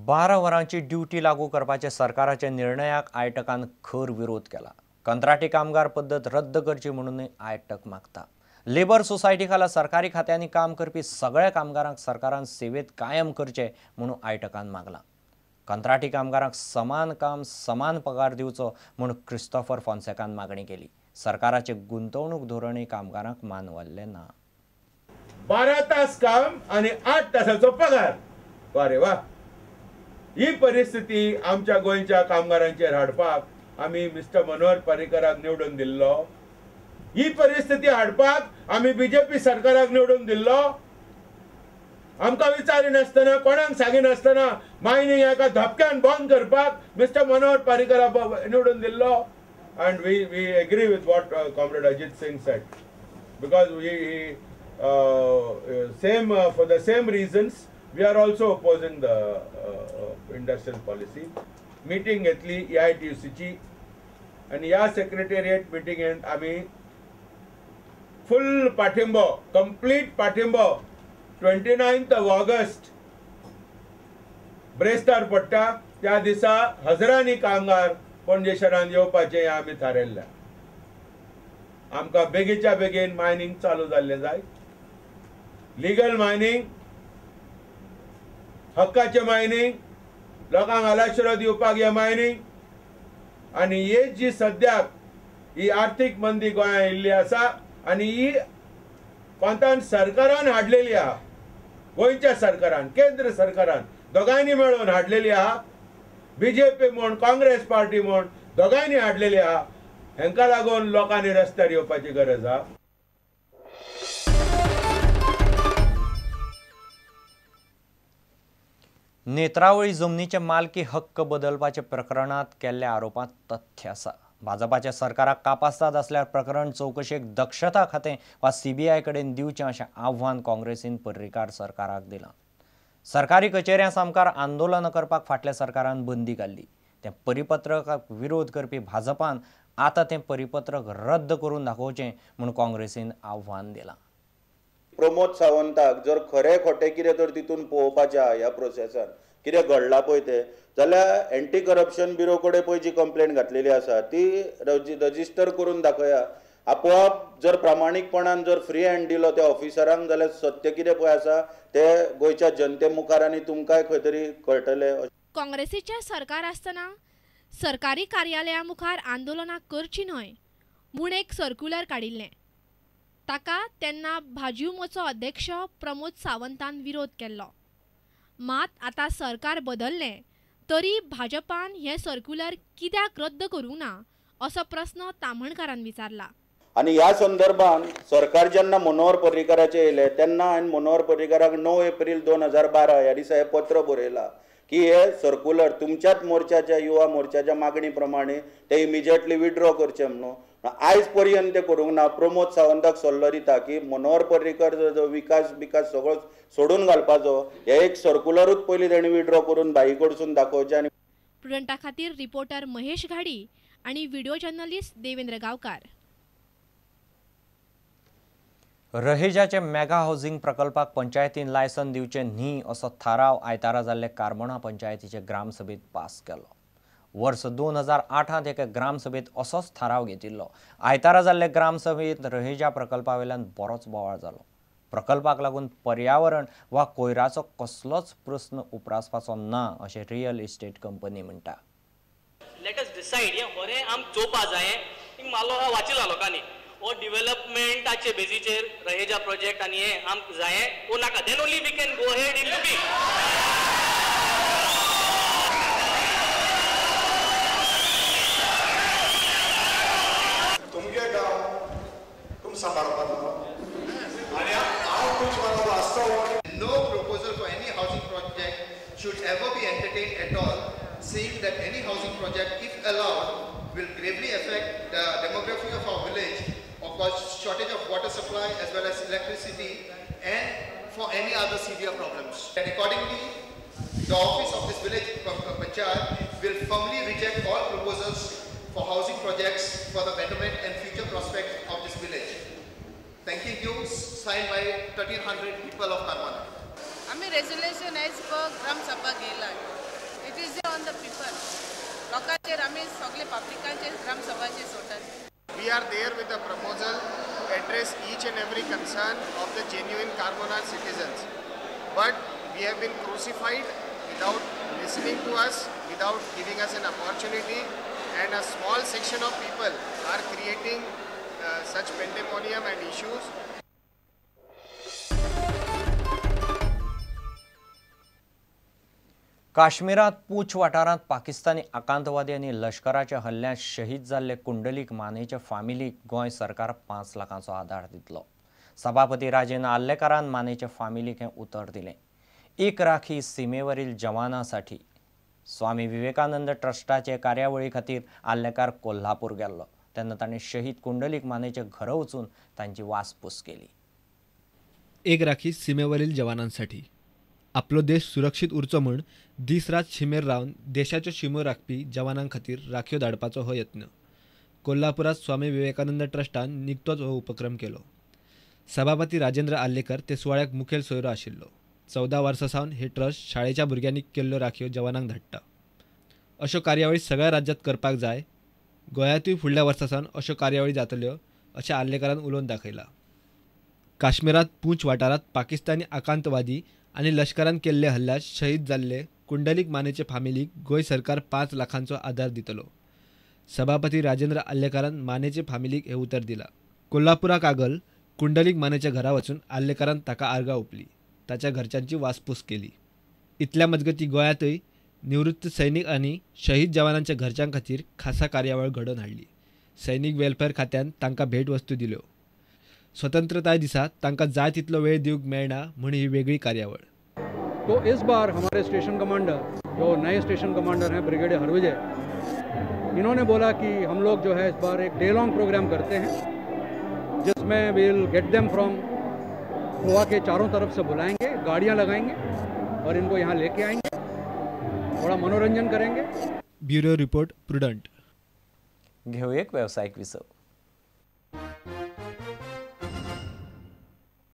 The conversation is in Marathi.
12 वरांची ड्युटी लागू करपाचे सरकाराच्या निर्णयाक आयटकान खर विरोध केला। कंत्राटी कामगार पद्धत रद्द करची म्हणून आयटक मागता। लेबर सोसायटी खाला सरकारी खात्यांनी काम करपी सगळ्या कामगारांक सरकारान सेवेत कायम करचे म्हणून आयटकान मागला। कंत्राटी कामगारांक समान काम समान पगार दिवचो म्हणून क्रिस्टोफर फॉन्सेकान मागणी केली। सरकाराचे गुंतवणूक धोरणही कामगारांक मानवल्ले ना। 12 तास काम आणि 8 तासाचो पगार। वारे वा, ही परिस्थिती आमच्या गोंयच्या कामगारांचेर हाडपाक आम्ही मिस्टर मनोहर पर्रीकराक निवडून दिल्लो। ही परिस्थिती हाडपाक आम्ही बीजेपी सरकाराक निवडून दिल्लो। आमकां विचारिनासतना कोणाक सांगिनासतना मायनिंग एका धपक्यान बंद करपाक मिस्टर मनोहर पर्रीकराक निवडून दिल्लो। And we agree with what Comrade Ajit Singh said, because for the same reasons we are also opposing the industrial policy. Meeting घेतली AITUCची आणि या secretariat meeting and आम्ही full पाठिंबो, complete पाठिंबो 29th of August ब्रेस्तार पडटा। त्या दिसा हजारांनी कामगार पणजे शहरान येवपाचे आम्ही थारायल्ले। आमकां बेगीच्या बेगीन मायनिंग चालू जाल्ले जाय। लिगल मायनिंग, हक्काचे मायनिंग, लोकांक आलाशिरो दिवपाक हे मायनिंग आणि ही जी सद्याक ही आर्थीक मंदी गोंयांत येयल्ली आसा आणि ही कोंतान सरकारान हाडलेली आहा, गोंयच्या सरकारान केंद्र सरकारान दोगांयनी मेळून हाडलेली आहा। बीजेपी म्हण काँग्रेस पार्टी म्हण दोगांयनी हाडलेली आहा। हेंका लागून लोकांनी रस्त्यार येवपाची गरज आहा। नेत्रावळी जमनीचे मालकी हक्क बदलपाचे प्रकरणात केल्ल्या आरोपांत तथ्य आसा। भाजपाच्या सरकाराक कापासतात असल्यार प्रकरण चौकशेक दक्षता खातें वा CBI कडेन दिवचें अशें आव्हान काँग्रेसीन पर्रीकार सरकाराक दिलां। सरकारी कचेऱ्यां सामकार आंदोलन करपाक फाटल्या सरकारान बंदी घाल्ली। ते परिपत्रकाक विरोध करपी भाजपान आतां तें परिपत्रक रद्द करून दाखोवचें म्हूण काँग्रेसीन आव्हान दिलां। प्रमोद सावंताक जर खरें खोटें कितें तर तितून पळोवपाचें आहा ह्या प्रोसेसान कितें घडलां पळय तें, जाल्यार एंटी करप्शन ब्युरो कडेन पळय जी कंप्लेंट घातलेली आसा ती रजिस्टर करून दाखया। आपोआप जर प्रामाणीकपणान जर फ्री हँड दिलो त्या ऑफिसरांक जाल्यार सत्य कितें पळय आसा ते गोंयच्या जनते मुखार आनी तुमकांय खंय तरी कळटलें। काँग्रेसीच्या सरकार आसतना सरकारी कार्यालयां मुखार आंदोलनां करची न्हय म्हूण एक सर्क्युलर काडिल्लें। ताका तेन्ना भाजयुमोचो अध्यक्ष प्रमोद सावंतान विरोध केल्लो। मात आतां सरकार बदल्लें तरी भाजपान हें सर्क्युलर कित्याक रद्द करूंक ना असो प्रस्न तामणकारान विचारला। आणि ह्या संदर्भात सरकार जेन्ना मनोहर पर्रीकाराचे येयले तेन्ना हांवें मनोहर पर्रीकाराक 9 एप्रिल 2012 ह्या दिसा हें पत्र बरयलां की हे सर्क्युलर तुमच्याच मोर्चाच्या युवा मोर्चाच्या मागणी प्रमाणे ते इमिजिएटली विड्रॉ करचे म्हणून। आयज पर्यंत ते करूंक ना। प्रमोद सावंताक सल्लो दिता की मनोहर पर्रीकर जो विकास सगळो सोडून घालपाचो हे एक सर्क्युलरूच पयलीं तेणी विड्रॉ करून भाई कडसून दाखोवचें। आनी प्रुडंटा खातीर रिपोर्टर महेश घाडी आणि व्हिडिओ जर्नलिस्ट देवेंद्र गावकार। रहेजाचे मेगा हाऊसिंग प्रकल्पाक पंचायतीन लायसन दिवचे न्ही असो थाराव आयतारा जाल्ले कारमणा पंचायतीचे ग्रामसभेत पास केलो। वर्ष 2008 एका ग्रामसभेत असोच थाराव घेतिल्लो। आयतारा जाल्ले ग्रामसभेत रहेजा प्रकल्पा वयल्यान बरोच बोवाळ जालो। प्रकल्पाक लागून पर्यावरण वा कोयराचो कसलोच प्रस्न उप्रासपाचो ना अशें रियल इस्टेट कंपनी म्हणटा। लेट अस डिसाइड हे बरें आम चोवपा जाय थिंग मालो वाचिला लोकांनी ओ डेव्हलपमेंटाचे बेसीचेर रहेजा प्रोजेक्ट आणि हे आम जाय ओ नाका then only we can go head in looking. तुमगे गांव तुम सांबाळपाचो आणि हांव तुमचो वास्तव No proposal for any housing project should ever be entertained at all, saying that any housing project, if allowed, will gravely affect the demography of our village, or cause shortage of water supply as well as electricity, and for any other severe problems. And accordingly, the office of this village Panchayat will firmly reject all proposals for housing projects for the betterment and future prospects of this village. Thank you. Signed by 1300 people of Karmana. आम्ही रेजोल्यूशन एज पर ग्राम सभा गेला it is on the people लोकांचेर आमी सगळे पब्लिकांचेर ग्रामसभाचे सोडटात. We are there with a proposal to address each and every concern of the genuine Carbonar citizens. But we have been crucified without listening to us, without giving us an opportunity, and a small section of people are creating such pandemonium and issues. काश्मीरात पूंछ वाठारात पाकिस्तानी आकांतवादी आणि लष्कराच्या हल्ल्यात शहीद जाल्ले कुंडलीक मानेच्या फामिलीक गोंय सरकार 5 लाखांचो आधार दितलो. सभापती राजेंद्र आल्लेकारान मानेच्या फामिलीक हें उतर दिलें. एक राखी सीमेवरील जवानांसाठी स्वामी विवेकानंद ट्रस्टाचे कार्यावळी खातीर आल्लेकार कोल्हापूर गेल्लो तेन्ना ताणें शहीद कुंडलीक मानेचे घर वचून तांची वासपूस केली. एक राखी सीमेवरील जवानांसाठी आपलो देश सुरक्षीत उरचो म्हूण दीस रात शिमेर रावन देशाच्यो शिमो राखपी जवानां खातीर राखयो धाडपाचो हो यत्न कोल्हापुरात स्वामी विवेकानंद ट्रस्टान निकतोच हो उपक्रम केलो. सभापती राजेंद्र आल्लेकर ते सुवाळ्याक मुखेल सोयरो आशिल्लो. 14 वर्सां सावन हे ट्रस्ट शाळेच्या भुरग्यांनी केल्ल्यो राखयो जवानांक धाडटा. अश्यो कार्यावळी सगळ्या राज्यांत करपाक जाय. गोंयांतूय फुडल्या वर्सा सावन अश्यो कार्यावळी जातल्यो अशें आल्लेकारान उलोवन दाखयलां. काश्मीरात पूंछ वाठारात पाकिस्तानी आकांतवादी आनी लष्करान केल्ले हल्ल्यात शहीद जाल्ले कुंडलीक मानेचे फामिलीक गोंय सरकार 5 लाखांचो आधार दितलो. सभापती राजेंद्र आल्लेकारान मानेचे फामिलीक हे उतर दिलां. कोल्हापुराक आगल कुंडलीक मानेच्या घरा वचून आल्लेकारान ताका आर्गां ओंपली. ताच्या घरच्यांची वासपूस केली. इतल्या मजगती गोंयांतय निवृत्त सैनीक आनी शहीद जवानांच्या घरच्यां खातीर खासा कार्यावळ घडोवन हाडली. सैनीक वेलफेअर खात्यान तांकां भेटवस्तू दिल्यो. स्वतंत्रताय दिसा तांकां जाय तितलो वेळ दिवंक मेळना म्हूण ही वेगळी कार्यावळ. तो इस बार हमारे स्टेशन कमांडर जो नए स्टेशन कमांडर हैं ब्रिगेडियर हरविजय, इन्होंने बोला कि हम लोग जो है इस बार एक डे लॉन्ग प्रोग्राम करते हैं जिसमें will get them from Goa के चारों तरफ से बुलाएंगे, गाड़ियां लगाएंगे और इनको यहाँ लेके आएंगे, थोड़ा मनोरंजन करेंगे. Bureau report prudent. घेऊ एक व्यावसायिक विसव.